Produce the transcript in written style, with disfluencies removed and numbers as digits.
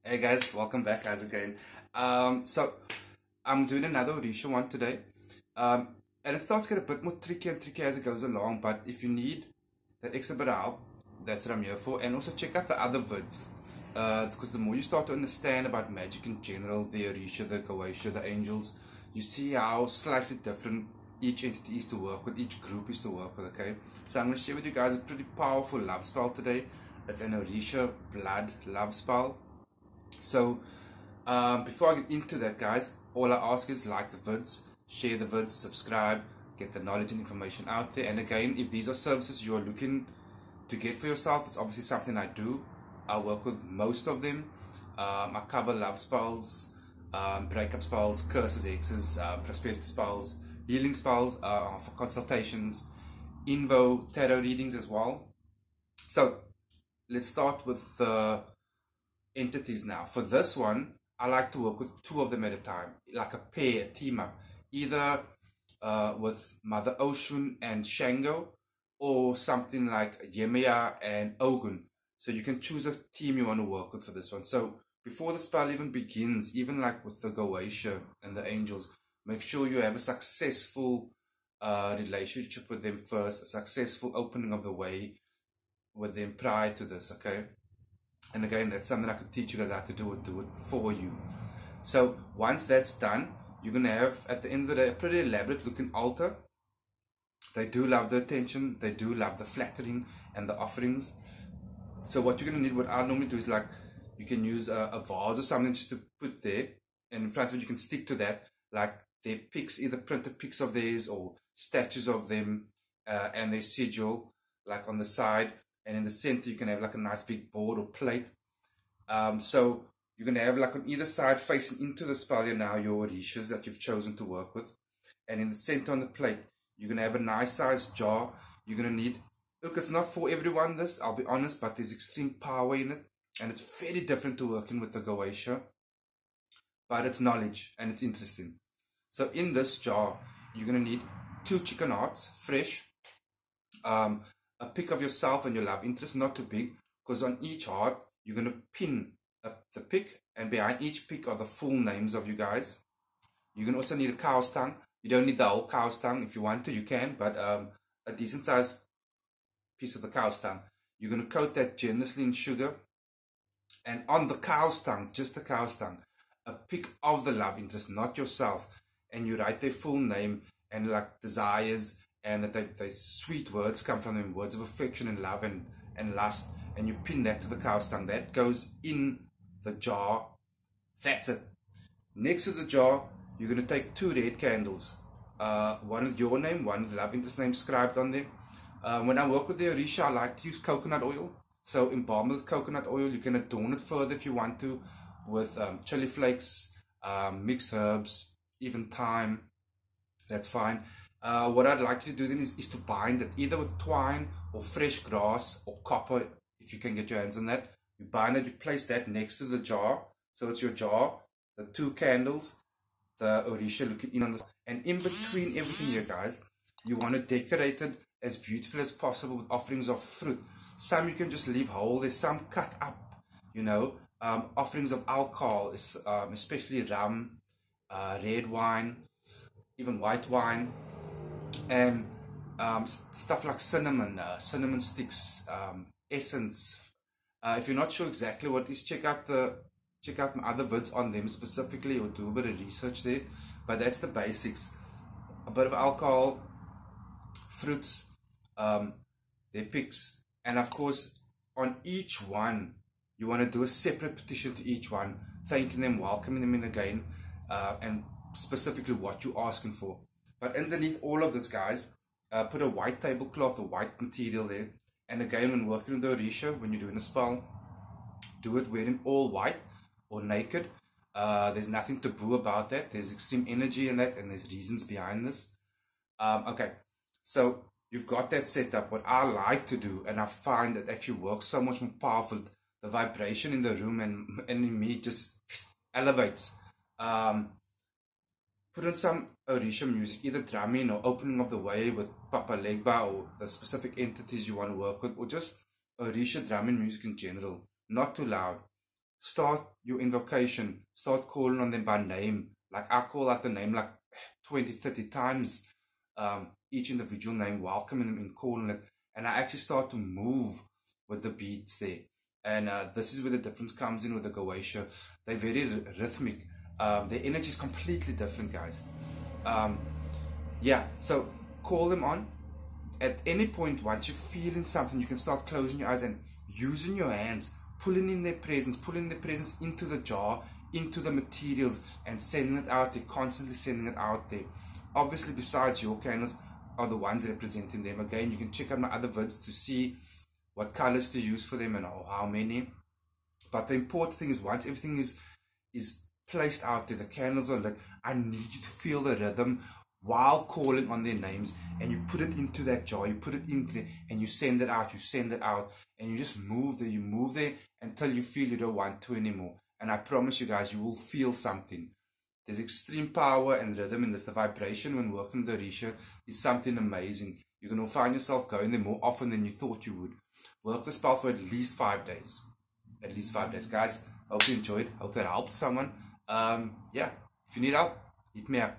Hey guys, welcome back guys again. So I'm doing another Orisha one today. Um, and it starts to get a bit more tricky and tricky as it goes along, but if you need that extra bit of help, that's what I'm here for. And also check out the other vids. Because the more you start to understand about magic in general, the Orisha, the Goetia, the angels, you see how slightly different each entity is to work with, each group is to work with, okay? So I'm going to share with you guys a pretty powerful love spell today. It's an Orisha blood love spell. So before I get into that, guys, all I ask is like the vids, share the vids, subscribe, get the knowledge and information out there. And again, if these are services you are looking to get for yourself, it's obviously something I do. I work with most of them. I cover love spells, breakup spells, curses, hexes, prosperity spells, healing spells for consultations, invo tarot readings as well. So let's start with entities now. For this one, I like to work with two of them at a time, like a pair, a team up, either with Mother Oshun and Shango, or something like Yemaya and Ogun. So you can choose a team you want to work with for this one. So before the spell even begins, even like with the Goetia and the angels, make sure you have a successful relationship with them first, a successful opening of the way with them prior to this, okay? And again, that's something I could teach you guys how to do it for you. So once that's done, you're going to have, at the end of the day, a pretty elaborate looking altar. They do love the attention. They do love the flattering and the offerings. So what you're going to need, what I normally do is like, you can use a vase or something just to put there. And in front of it, you can stick to that, like their pics, either printed pics of theirs or statues of them and their sigil, like on the side. And in the center, you can have like a nice big board or plate. So you're going to have like on either side facing into the spell here now your Orishas that you've chosen to work with. And in the center on the plate, you're going to have a nice sized jar. You're going to need, look, it's not for everyone this, I'll be honest, but there's extreme power in it. And it's very different to working with the Goetia. But it's knowledge and it's interesting. So in this jar, you're going to need 2 chicken hearts, fresh. A pic of yourself and your love interest, not too big, because on each heart you're going to pin the pic, and behind each pic are the full names of you guys. You're going to also need a cow's tongue. You don't need the whole cow's tongue. If you want to, you can, but a decent sized piece of the cow's tongue. You're going to coat that generously in sugar, and on the cow's tongue, just the cow's tongue, a pic of the love interest, not yourself, and you write their full name and like desires, and that they sweet words come from them, words of affection and love and lust, and you pin that to the cow's tongue. That goes in the jar. That's it. Next to the jar, you're going to take 2 red candles, one with your name, one with love interest name scribed on there. When I work with the Orisha, I like to use coconut oil. So embalm with coconut oil. You can adorn it further if you want to with chili flakes, mixed herbs, even thyme. That's fine. What I'd like you to do then is to bind it either with twine or fresh grass or copper, if you can get your hands on that. You bind it, you place that next to the jar. So it's your jar, the 2 candles, the Orisha looking in on this. And in between everything here, guys, you want to decorate it as beautiful as possible with offerings of fruit. Some you can just leave whole, there's some cut up, you know. Offerings of alcohol, especially rum, red wine, even white wine. And stuff like cinnamon, cinnamon sticks, essence. If you're not sure exactly what it is, check out my other vids on them specifically, or do a bit of research there. But that's the basics. A bit of alcohol, fruits, their pics, and of course on each one you want to do a separate petition to each one, thanking them, welcoming them in again, and specifically what you're asking for. But underneath all of this, guys, put a white tablecloth, a white material there. And again, when working with the Orisha, when you're doing a spell, do it wearing all white or naked. There's nothing taboo about that. There's extreme energy in that, and there's reasons behind this. Okay, so you've got that set up. What I like to do, and I find it actually works so much more powerful, the vibration in the room and in me just elevates. Put on some Orisha music, either drumming or opening of the way with Papa Legba or the specific entities you want to work with, or just Orisha drumming music in general. Not too loud. start your invocation, start calling on them by name. Like I call out the name like 20, 30 times, each individual name, welcoming them and calling it. And I actually start to move with the beats there. And this is where the difference comes in with the Goetia. They're very rhythmic. Their energy is completely different, guys. Yeah, so call them on. At any point, once you're feeling something, you can start closing your eyes and using your hands, pulling in their presence into the jar, into the materials, and sending it out there, constantly sending it out there. Obviously, besides your candles are the ones representing them. Again, you can check out my other vids to see what colors to use for them and how many. But the important thing is, once everything is placed out there, the candles are lit, I need you to feel the rhythm while calling on their names, and you put it into that jar, you put it in there, and you send it out, and you just move there until you feel you don't want to anymore. And I promise you guys, you will feel something. There's extreme power and rhythm in this. The vibration when working with the Orisha is something amazing. You're going to find yourself going there more often than you thought you would. Work the spell for at least 5 days. At least 5 days. Guys, hope you enjoyed. Hope that helped someone. Yeah, if you need help, hit me up.